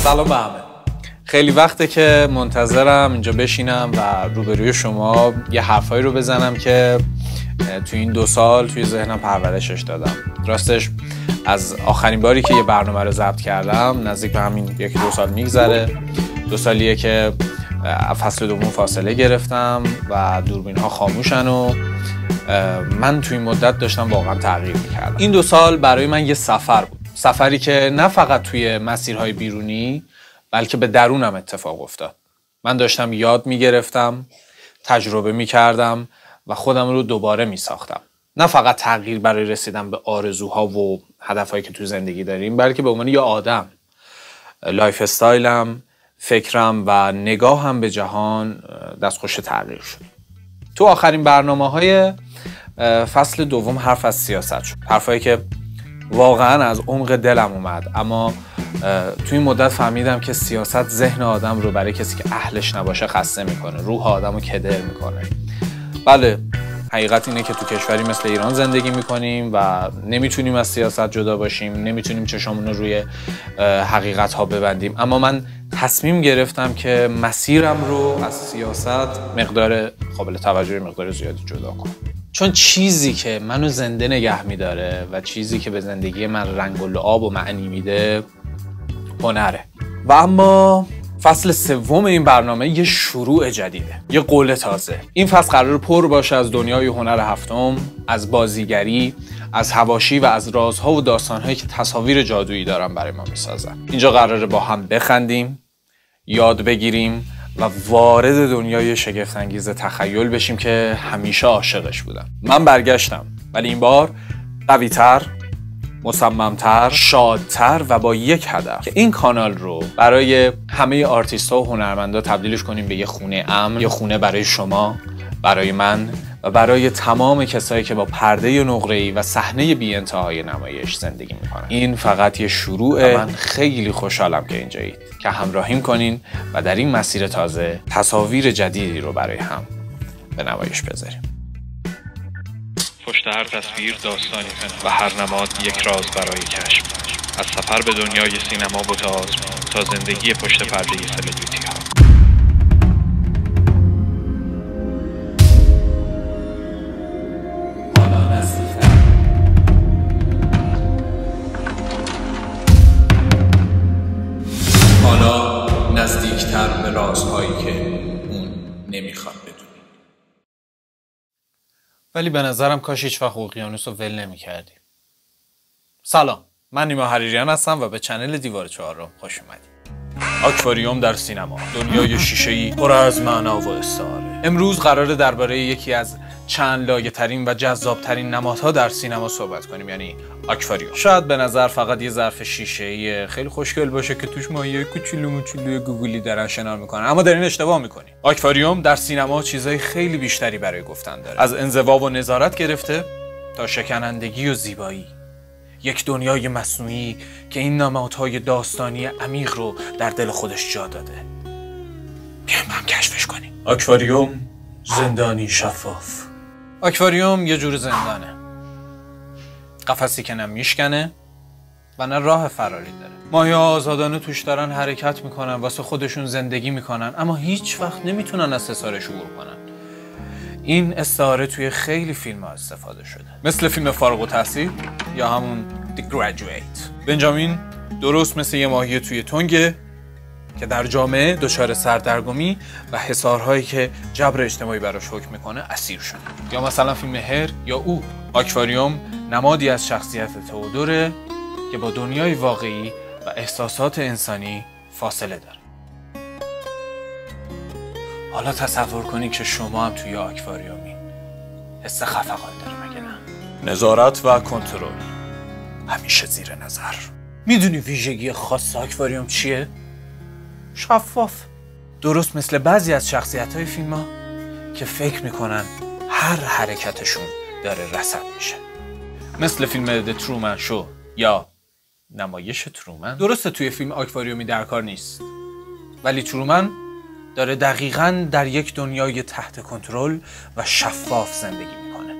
سلام به همه. خیلی وقته که منتظرم اینجا بشینم و روبروی شما یه حرفایی رو بزنم که توی این 2 سال توی ذهنم پرورشش دادم. راستش از آخرین باری که یه برنامه رو ضبط کردم نزدیک به همین 1-2 سال میگذره. 2 سالیه که فصل دوم فاصله گرفتم و دوربین ها خاموشن و من توی این مدت داشتم واقعا تغییر میکردم. این 2 سال برای من یه سفر بود، سفری که نه فقط توی مسیرهای بیرونی بلکه به درونم اتفاق افتاد. من داشتم یاد میگرفتم، تجربه میکردم و خودم رو دوباره میساختم. نه فقط تغییر برای رسیدن به آرزوها و هدفهایی که تو زندگی داریم، بلکه به عنوان یه آدم. لایف استایلم، فکرم و نگاهم به جهان دستخوش تغییر شد. تو آخرین برنامه‌های فصل دوم حرف از سیاست شد. حرفایی که واقعا از عمق دلم اومد، اما توی این مدت فهمیدم که سیاست ذهن آدم رو برای کسی که اهلش نباشه خسته میکنه، روح آدم رو کدر میکنه. بله، حقیقت اینه که تو کشوری مثل ایران زندگی میکنیم و نمیتونیم از سیاست جدا باشیم، نمیتونیم چشامون رو روی حقیقت ها ببندیم، اما من تصمیم گرفتم که مسیرم رو از سیاست مقدار قابل توجه مقدار زیادی جدا کنم. چون چیزی که منو زنده نگه میداره و چیزی که به زندگی من رنگ و لعاب و معنی میده هنره. و اما فصل سوم این برنامه یه شروع جدیده، یه قول تازه. این فصل قرار پر باشه از دنیای هنر هفتم، از بازیگری، از حواشی و از رازها و داستانهایی که تصاویر جادویی دارن برای ما میسازن. اینجا قراره با هم بخندیم، یاد بگیریم و وارد دنیای شگفت‌انگیز تخیل بشیم که همیشه عاشقش بودم. من برگشتم، ولی این بار قوی‌تر، مصمم‌تر، شادتر و با یک هدف که این کانال رو برای همه آرتیست‌ها و هنرمندا تبدیلش کنیم به یه خونه امن، یه خونه برای شما، برای من و برای تمام کسایی که با پرده نقره‌ای و صحنه بی‌انتهای نمایش زندگی می‌کنن. این فقط یه شروعه. من خیلی خوشحالم که اینجایید، که همراهیم کنین و در این مسیر تازه تصاویر جدیدی رو برای هم به نمایش بذاریم. پشت هر تصویر داستانی و هر نماد یک راز برای کشف. از سفر به دنیای سینما و تئاتر تا زندگی پشت پرده سلبریتی ها. حالا نزدیکتر به رازهایی که اون نمیخواد بدونی. ولی به نظرم کاش هیچ وقت اقیانوس رو ول نمی‌کردیم. سلام، من نیما حریریان هستم و به چنل دیوار 4 خوش اومدید. آکواریوم در سینما، دنیای شیشه‌ای پر از معنا و استعاره. امروز قراره درباره یکی از چند لایه‌ترین و جذاب‌ترین نمادها در سینما صحبت کنیم، یعنی آکواریوم. شاید به نظر فقط یه ظرف شیشه‌ای خیلی خوشگل باشه که توش ماهی‌های کوچولو گوگلی دارن شنا میکنن، اما دارین اشتباه میکنین. آکواریوم در سینما چیزای خیلی بیشتری برای گفتن داره. از انزوا و نظارت گرفته تا شکنندگی و زیبایی. یک دنیای مصنوعی که این نمادهای داستانی عمیق رو در دل خودش جا داده. بیایم هم کشفش کنیم. آکواریوم، زندانی شفاف. آکواریوم یه جور زندانه، قفسی که نه میشکنه و نه راه فراری داره. ماهی‌ها آزادانه توش دارن حرکت میکنن، واسه خودشون زندگی میکنن، اما هیچ وقت نمیتونن از حصارش عبور کنن. این استعاره توی خیلی فیلم ها استفاده شده، مثل فیلم فارغ التحصیل یا همون The Graduate. بنجامین درست مثل یه ماهی توی تنگه که در جامعه دچار سردرگمی و حصارهایی که جبر اجتماعی براش حکم میکنه اسیر شده. یا مثلا فیلم هر یا او. آکواریوم نمادی از شخصیت تئودوره که با دنیای واقعی و احساسات انسانی فاصله داره. حالا تصور کنید که شما هم توی آکواریومین. حس خفقان داری مگه نه؟ نظارت و کنترل همیشه زیر نظر. میدونی ویژگی خاص آکواریوم چیه؟ شفاف. درست مثل بعضی از شخصیت‌های فیلم‌ها که فکر میکنن هر حرکتشون داره رصد میشه. مثل فیلم The Truman Show یا نمایش ترومن. درسته توی فیلم آکواریومی در کار نیست، ولی ترومن داره دقیقاً در یک دنیای تحت کنترل و شفاف زندگی میکنه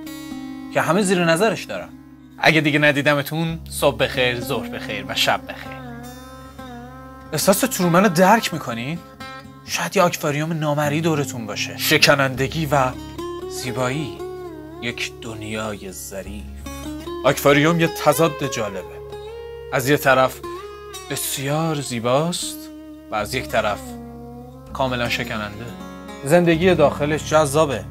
که همه زیر نظرش دارن. اگه دیگه ندیدمتون، صبح بخیر، ظهر بخیر و شب بخیر. احساس ترومن رو درک میکنین؟ شاید یه آکواریوم نامری دورتون باشه. شکنندگی و زیبایی، یک دنیای ظریف. آکواریوم یه تضاد جالبه. از یه طرف بسیار زیباست و از یک طرف کاملا شکننده. زندگی داخلش جذابه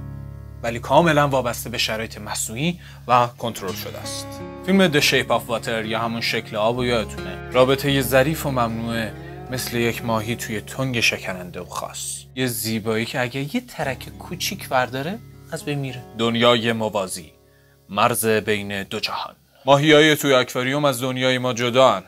ولی کاملا وابسته به شرایط مصنوعی و کنترل شده است. فیلم The Shape of Water یا همون شکل آب و یادتونه. رابطه یه ظریف و ممنوعه مثل یک ماهی توی تنگ شکننده و خاص. یه زیبایی که اگه یه ترک کوچیک برداره از بین میره. دنیای موازی، مرز بین دو جهان. ماهیای توی آکواریوم از دنیای ما جدان.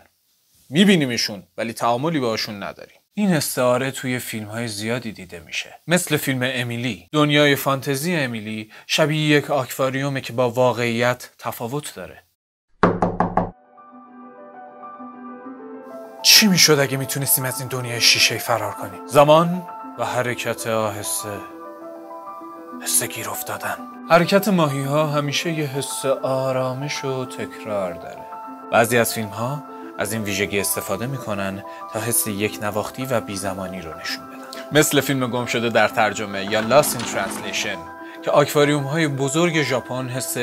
میبینیمشون ولی تعاملی باهاشون نداریم. این استعاره توی فیلم‌های زیادی دیده میشه. مثل فیلم امیلی. دنیای فانتزی امیلی شبیه یک آکواریومه که با واقعیت تفاوت داره. چی میشد اگه میتونستیم از این دنیای شیشه‌ای فرار کنیم؟ زمان و حرکت آهسته، حس گیر افتادن. حرکت ماهی‌ها همیشه یه حس آرامش و تکرار داره. بعضی از فیلم‌ها از این ویژگی استفاده میکنن تا حس یک نواختی و بیزمانی رو نشون بدن. مثل فیلم گم شده در ترجمه یا Lost in Translation که آکواریوم های بزرگ ژاپن حس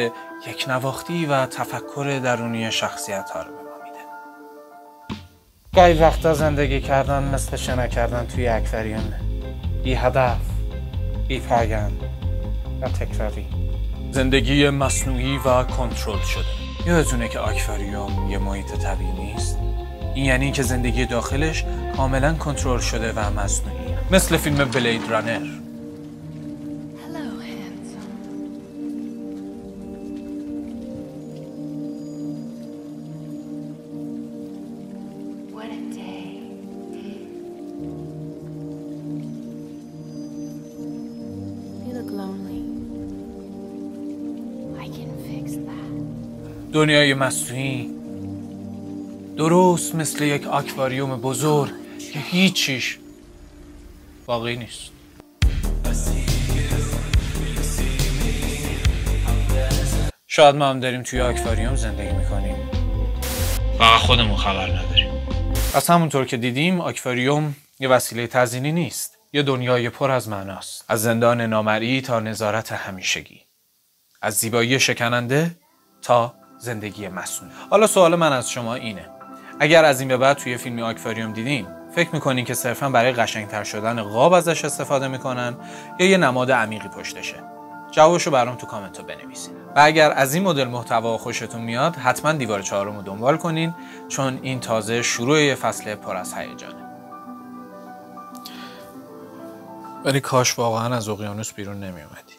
یک نواختی و تفکر درونی شخصیت ها رو به ما میده. گاهی وقتا زندگی کردن مثل شنا کردن توی آکواریومه. بی هدف، بی پایان و تکراری. زندگی مصنوعی و کنترل شده. یادتونه که آکواریوم یه محیط طبیعی نیست؟ این یعنی که زندگی داخلش کاملا کنترل شده و مصنوعیه. مثل فیلم بلید رانر. دنیای مصنوعی درست مثل یک آکواریوم بزرگ که هیچیش واقعی نیست. شاید ما هم داریم توی آکواریوم زندگی میکنیم فقط خودمون خبر نداریم. از همونطور که دیدیم آکواریوم یه وسیله تزیینی نیست، یه دنیای پر از معناست. از زندان نامرئی تا نظارت همیشگی، از زیبایی شکننده تا زندگی مصنوعی. حالا سوال من از شما اینه: اگر از این به بعد توی فیلمی آکواریوم دیدین، فکر میکنین که صرفاً برای قشنگتر شدن قاب ازش استفاده میکنن یا یه نماد عمیقی پشتشه؟ جوابشو برام تو کامنت بنویسین. و اگر از این مدل محتوا خوشتون میاد، حتما دیوار 4 رو دنبال کنین، چون این تازه شروع یه فصل پر از هیجانه. ولی کاش واقعاً از اقیانوس بیرون نمیومدی.